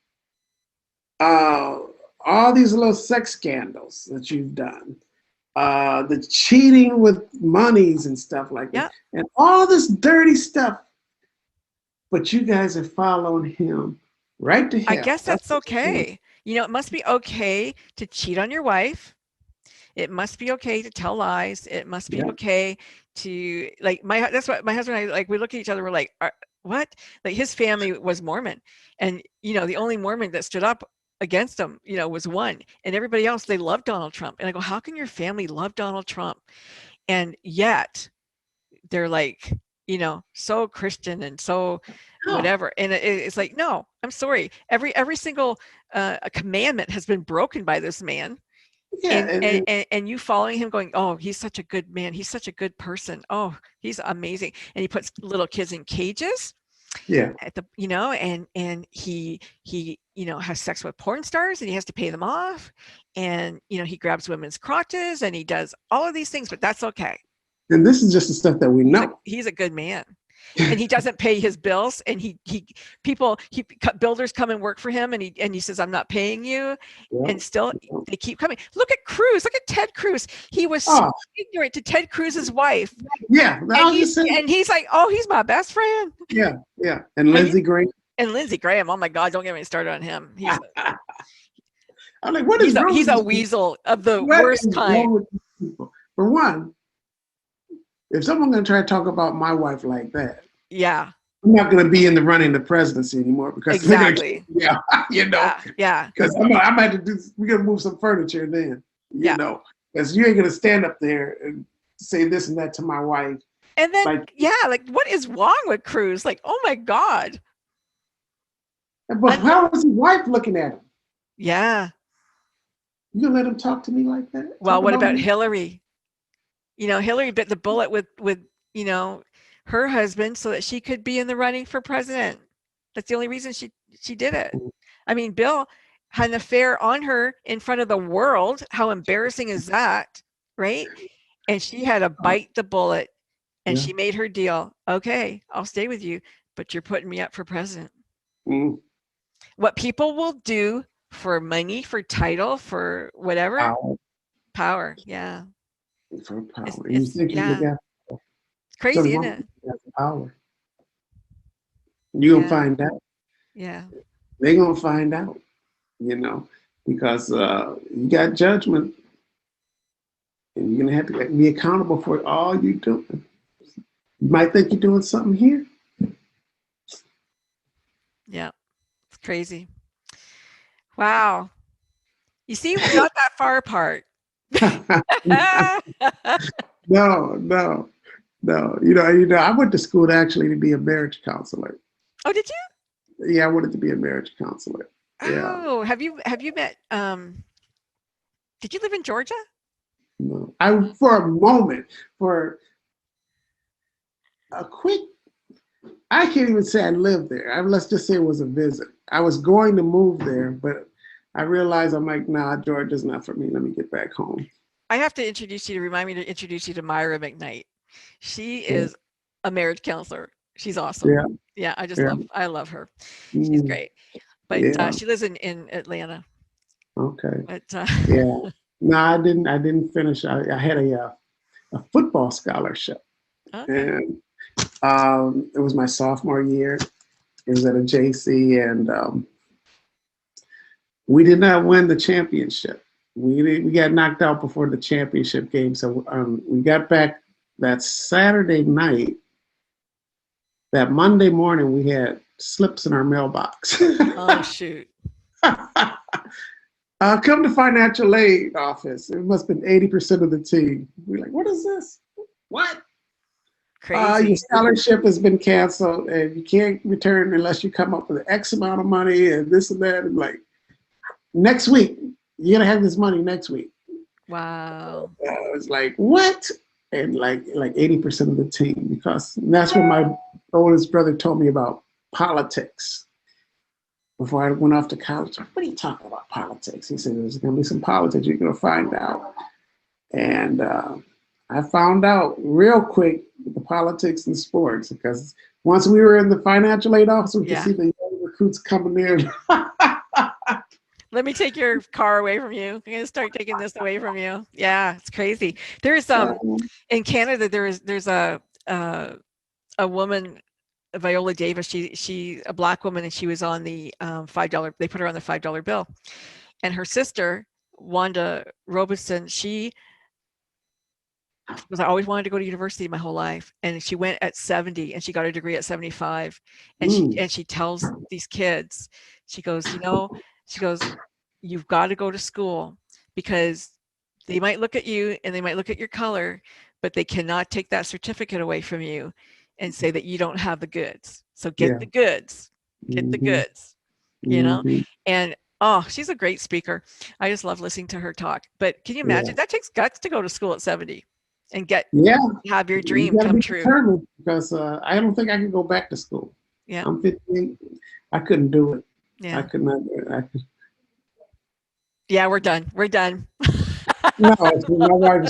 all these little sex scandals that you've done, the cheating with monies and stuff like that, and all this dirty stuff, but you guys are following him right to hell. I guess that's okay. You know, it must be okay to cheat on your wife. It must be okay to tell lies. It must be okay to, like, that's what my husband and I, like, we look at each other, we're like, what? Like, his family was Mormon, and, you know, the only Mormon that stood up against him, you know, was one, and everybody else, they loved Donald Trump. And I go, how can your family love Donald Trump? And yet they're like, you know, so Christian and so whatever. And it's like, no, I'm sorry. Every single commandment has been broken by this man. And you following him going, oh, he's such a good man. He's such a good person. Oh, he's amazing. And he puts little kids in cages. Yeah. At the, and he has sex with porn stars and he has to pay them off. And, he grabs women's crotches and he does all of these things, but that's okay. And this is just the stuff that we know. He's a good man. And he doesn't pay his bills, and builders come and work for him, and he says, I'm not paying you. Yeah. And still they keep coming. Look at Cruz. Look at Ted Cruz. He was so ignorant to Ted Cruz's wife. Yeah. And he's like, oh, he's my best friend. Yeah. Yeah. And Lindsey Graham. And Lindsey Graham. Oh my God. Don't get me started on him. I'm like, what is wrong? He's a weasel of the worst kind. For one, if someone's going to try to talk about my wife like that, yeah, I'm not going to be in the running the presidency anymore because exactly. Yeah. Because I might have to do. We're going to move some furniture then. You know, because you ain't going to stand up there and say this and that to my wife. And then what is wrong with Cruz? Like, oh my God. But how was his wife looking at him? Yeah. You gonna let him talk to me like that? Well, what about Hillary? Hillary bit the bullet with her husband so that she could be in the running for president. That's the only reason she did it. I mean, Bill had an affair on her in front of the world. How embarrassing is that, right? And she had to bite the bullet, and she made her deal. Okay, I'll stay with you, but you're putting me up for president. Mm. What people will do for money, for title, for whatever, power. Yeah. For power. It's crazy, isn't it? Power. You're gonna find out. Yeah. They're gonna find out, because you got judgment, and you're gonna have to be accountable for all you're doing. You might think you're doing something here. Yeah, it's crazy. Wow. You see, we're not that far apart. No. I went to school actually to be a marriage counselor. Oh, did you? Yeah, I wanted to be a marriage counselor. Oh, have you met? Did you live in Georgia? No, for a moment, for a quick. I can't even say I lived there. Let's just say it was a visit. I was going to move there, but I realized I'm like, nah, Georgia's not for me. Let me get back home. I have to remind me to introduce you to Myra McKnight. She is a marriage counselor. She's awesome. Yeah, I love her. She's great. But she lives in Atlanta. Okay. But no, I didn't finish. I had a football scholarship. Okay. And it was my sophomore year. It was at a JC, and we did not win the championship. We got knocked out before the championship game. So we got back that Saturday night. That Monday morning, we had slips in our mailbox. Oh, shoot. Come to financial aid office. It must have been 80% of the team. We're like, what is this? What? Crazy. Your scholarship has been canceled, and you can't return unless you come up with X amount of money and this and that. And like, next week, you're gonna have this money next week. Wow. I was like, what? And like 80% of the team, because that's what my oldest brother told me about politics. Before I went off to college, what are you talking about politics? He said, there's gonna be some politics, you're gonna find out. And I found out real quick the politics and sports, because once we were in the financial aid office, we could see the young recruits coming in. Let me take your car away from you. I'm gonna start taking this away from you. Yeah, it's crazy. There's in Canada there's a woman, Viola Davis. She a Black woman, and she was on the $5. They put her on the $5 bill, and her sister Wanda Robeson. She was, I always wanted to go to university my whole life, and she went at 70, and she got a degree at 75, and she tells these kids, she goes, you've got to go to school, because they might look at you and they might look at your color, but they cannot take that certificate away from you and say that you don't have the goods. So get the goods, get the goods, and Oh, she's a great speaker. I just love listening to her talk. But can you Yeah. imagine that takes guts to go to school at 70 and Yeah. have your You dream got to come be true? determined because I don't think I can go back to school. Yeah. I'm 58. I couldn't do it. I Yeah. could not. I could, Yeah, we're done. We're done. no, my wife,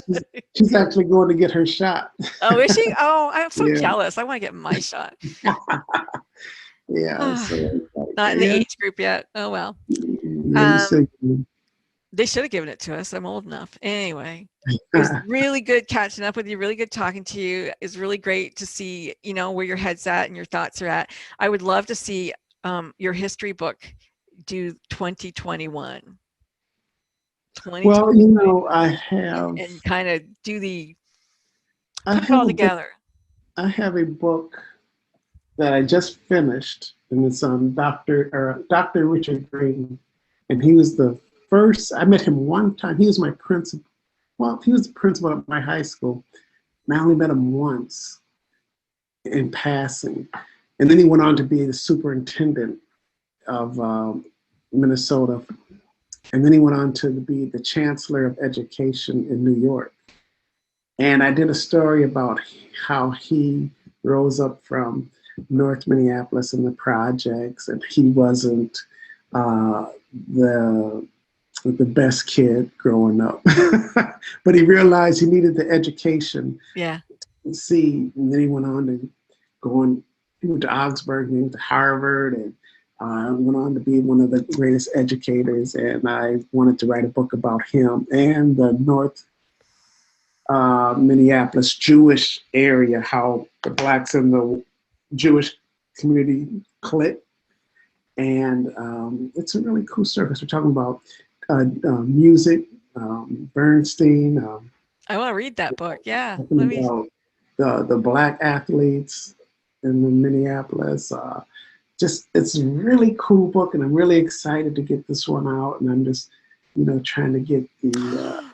she's actually going to get her shot. Oh, is she? Oh, I'm so Yeah. jealous. I want to get my shot. Yeah. So, Not in the yeah. age group yet. Oh, well. Maybe so. They should have given it to us. I'm old enough. Anyway, it was really good catching up with you. Really good talking to you. It's really great to see, you know, where your head's at and your thoughts are at. I would love to see your history book do 2021. Well, you know, I have and kind of do I put it have all a book. together. I have a book that I just finished, and it's on Dr. Richard Green, and he was the first. I met him one time. He was my principal. Well, he was the principal at my high school, and I only met him once in passing, and then he went on to be the superintendent of Minnesota, and then he went on to be the chancellor of education in New York. And I did a story about how he rose up from North Minneapolis in the projects, and he wasn't uh, the the best kid growing up, but he realized he needed the education. Yeah. To see, and then he went on to go on. He went to Augsburg, he went to Harvard, and went on to be one of the greatest educators. And I wanted to write a book about him and the North Minneapolis Jewish area, how the blacks in the Jewish community click. And it's a really cool service. We're talking about music, Bernstein. I want to read that book. Yeah. Talking about the black athletes in Minneapolis. Just it's a really cool book, and I'm really excited to get this one out. And I'm just, you know, trying to get the